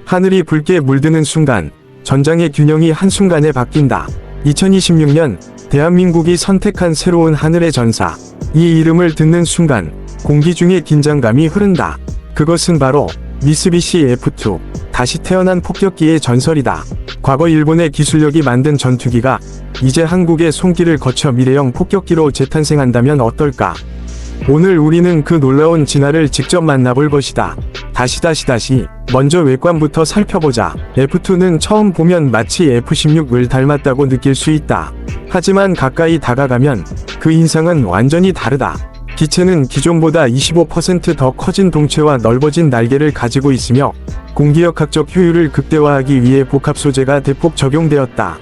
하늘이 붉게 물드는 순간 전장의 균형이 한순간에 바뀐다. 2026년 대한민국이 선택한 새로운 하늘의 전사. 이 이름을 듣는 순간 공기 중에 긴장감이 흐른다. 그것은 바로 미쓰비시 F2, 다시 태어난 폭격기의 전설이다. 과거 일본의 기술력이 만든 전투기가 이제 한국의 손길을 거쳐 미래형 폭격기로 재탄생한다면 어떨까? 오늘 우리는 그 놀라운 진화를 직접 만나볼 것이다. 먼저 외관부터 살펴보자. F2는 처음 보면 마치 F-16을 닮았다고 느낄 수 있다. 하지만 가까이 다가가면 그 인상은 완전히 다르다. 기체는 기존보다 25% 더 커진 동체와 넓어진 날개를 가지고 있으며 공기역학적 효율을 극대화하기 위해 복합 소재가 대폭 적용되었다.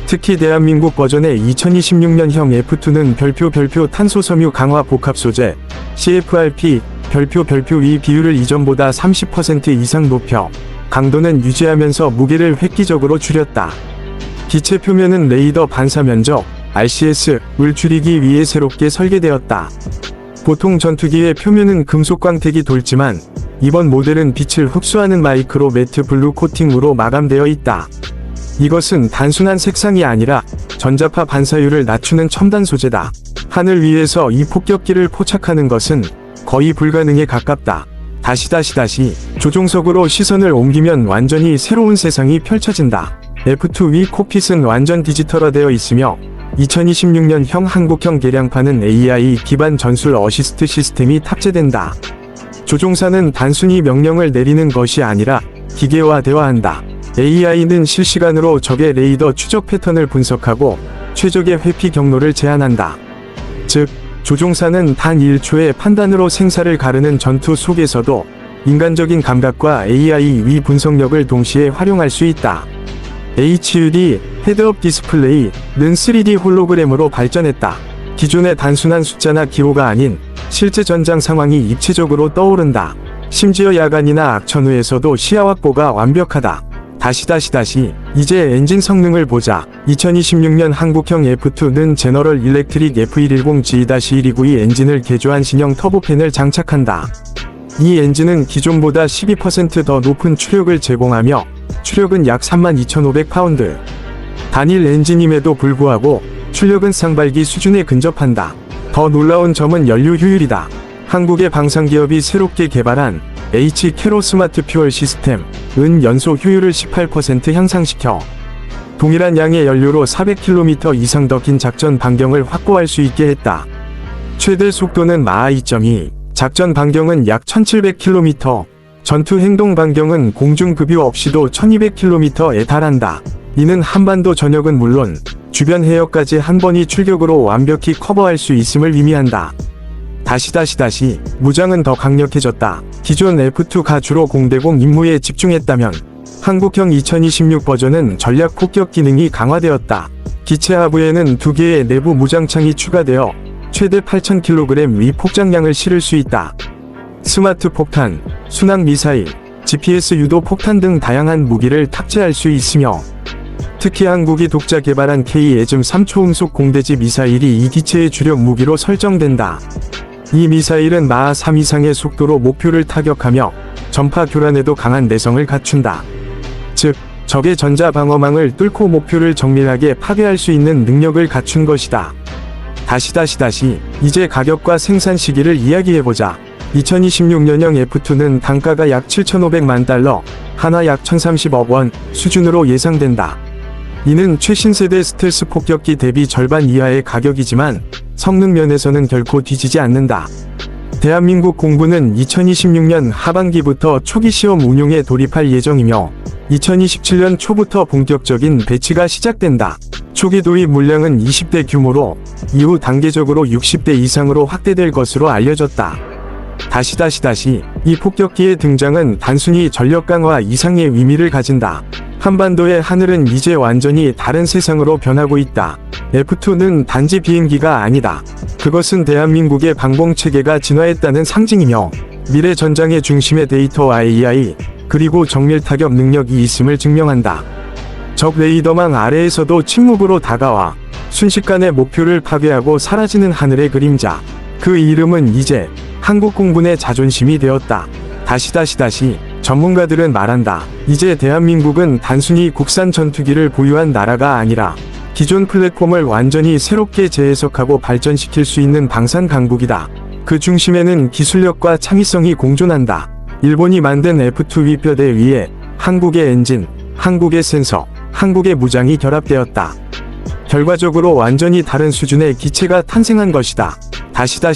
특히 대한민국 버전의 2026년형 F2는 별표 탄소섬유 강화 복합 소재 CFRP 별표 위 비율을 이전보다 30% 이상 높여 강도는 유지하면서 무게를 획기적으로 줄였다. 기체 표면은 레이더 반사 면적 RCS을 줄이기 위해 새롭게 설계되었다. 보통 전투기의 표면은 금속 광택이 돌지만 이번 모델은 빛을 흡수하는 마이크로 매트 블루 코팅으로 마감되어 있다. 이것은 단순한 색상이 아니라 전자파 반사율을 낮추는 첨단 소재다. 하늘 위에서 이 폭격기를 포착하는 것은 거의 불가능에 가깝다. 조종석으로 시선을 옮기면 완전히 새로운 세상이 펼쳐진다. F2 위 콕핏은 완전 디지털화되어 있으며 2026년형 한국형 개량판은 AI 기반 전술 어시스트 시스템이 탑재된다. 조종사는 단순히 명령을 내리는 것이 아니라 기계화되어한다. AI는 실시간으로 적의 레이더 추적 패턴을 분석하고 최적의 회피 경로를 제한한다. 즉, 조종사는 단 1초의 판단으로 생사를 가르는 전투 속에서도 인간적인 감각과 AI 위 분석력을 동시에 활용할 수 있다. HUD, 헤드업 디스플레이는 3D 홀로그램으로 발전했다. 기존의 단순한 숫자나 기호가 아닌 실제 전장 상황이 입체적으로 떠오른다. 심지어 야간이나 악천 후에서도 시야 확보가 완벽하다. 이제 엔진 성능을 보자. 2026년 한국형 F2는 제너럴 일렉트릭 F110G-1292 엔진을 개조한 신형 터보팬을 장착한다. 이 엔진은 기존보다 12% 더 높은 추력을 제공하며 추력은 약 32,500파운드. 단일 엔진임에도 불구하고 출력은 쌍발기 수준에 근접한다. 더 놀라운 점은 연료 효율이다. 한국의 방산기업이 새롭게 개발한 H-캐로 스마트 퓨얼 시스템은 연소 효율을 18% 향상시켜 동일한 양의 연료로 400km 이상 더 긴 작전 반경을 확보할 수 있게 했다. 최대 속도는 마하 2.2, 작전 반경은 약 1700km, 전투 행동 반경은 공중급유 없이도 1200km에 달한다. 이는 한반도 전역은 물론 주변 해역까지 한 번의 출격으로 완벽히 커버할 수 있음을 의미한다. 무장은 더 강력해졌다. 기존 F2가 주로 공대공 임무에 집중했다면 한국형 2026 버전은 전략 폭격 기능이 강화되었다. 기체 하부에는 2개의 내부 무장창이 추가되어 최대 8,000kg 위 폭장량을 실을 수 있다. 스마트 폭탄, 순항 미사일, GPS 유도 폭탄 등 다양한 무기를 탑재할 수 있으며 특히 한국이 독자 개발한 K-EZM-3 초음속 공대지 미사일이 이 기체의 주력 무기로 설정된다. 이 미사일은 마하 3 이상의 속도로 목표를 타격하며 전파 교란에도 강한 내성을 갖춘다. 즉, 적의 전자방어망을 뚫고 목표를 정밀하게 파괴할 수 있는 능력을 갖춘 것이다. 이제 가격과 생산 시기를 이야기해보자. 2026년형 F2는 단가가 약 7,500만 달러, 하나 약 1,030억 원 수준으로 예상된다. 이는 최신 세대 스텔스 폭격기 대비 절반 이하의 가격이지만 성능 면에서는 결코 뒤지지 않는다. 대한민국 공군은 2026년 하반기부터 초기 시험 운용에 돌입할 예정이며 2027년 초부터 본격적인 배치가 시작된다. 초기 도입 물량은 20대 규모로 이후 단계적으로 60대 이상으로 확대될 것으로 알려졌다. 이 폭격기의 등장은 단순히 전력 강화 이상의 의미를 가진다. 한반도의 하늘은 이제 완전히 다른 세상으로 변하고 있다. F2는 단지 비행기가 아니다. 그것은 대한민국의 방공체계가 진화했다는 상징이며 미래 전장의 중심에 데이터와 AI 그리고 정밀 타격 능력이 있음을 증명한다. 적 레이더망 아래에서도 침묵으로 다가와 순식간에 목표를 파괴하고 사라지는 하늘의 그림자. 그 이름은 이제 한국 공군의 자존심이 되었다. 전문가들은 말한다. 이제 대한민국은 단순히 국산 전투기를 보유한 나라가 아니라 기존 플랫폼을 완전히 새롭게 재해석하고 발전시킬 수 있는 방산 강국이다. 그 중심에는 기술력과 창의성이 공존한다. 일본이 만든 F2 위뼈대 위에 한국의 엔진, 한국의 센서, 한국의 무장이 결합되었다. 결과적으로 완전히 다른 수준의 기체가 탄생한 것이다.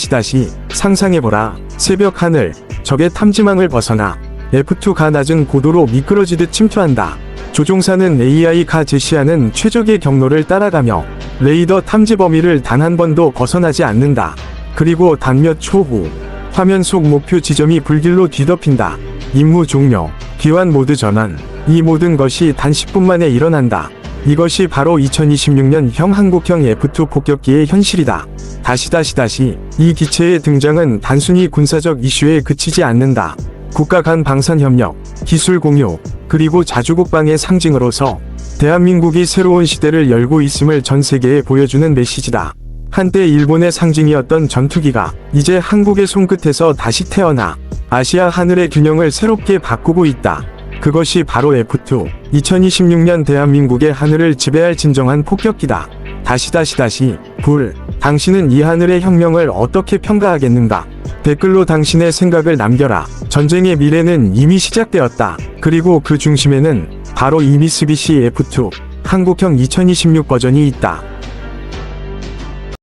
다시 상상해보라. 새벽 하늘, 적의 탐지망을 벗어나 F2가 낮은 고도로 미끄러지듯 침투한다. 조종사는 AI가 제시하는 최적의 경로를 따라가며 레이더 탐지 범위를 단 한 번도 벗어나지 않는다. 그리고 단 몇 초 후 화면 속 목표 지점이 불길로 뒤덮인다. 임무 종료, 귀환 모드 전환. 이 모든 것이 단 10분 만에 일어난다. 이것이 바로 2026년형 한국형 F2 폭격기의 현실이다. 이 기체의 등장은 단순히 군사적 이슈에 그치지 않는다. 국가 간 방산 협력, 기술 공유, 그리고 자주국방의 상징으로서 대한민국이 새로운 시대를 열고 있음을 전 세계에 보여주는 메시지다. 한때 일본의 상징이었던 전투기가 이제 한국의 손끝에서 다시 태어나 아시아 하늘의 균형을 새롭게 바꾸고 있다. 그것이 바로 F2, 2026년 대한민국의 하늘을 지배할 진정한 폭격기다. 당신은 이 하늘의 혁명을 어떻게 평가하겠는가? 댓글로 당신의 생각을 남겨라. 전쟁의 미래는 이미 시작되었다. 그리고 그 중심에는 바로 이 미쓰비시 F2, 한국형 2026 버전이 있다.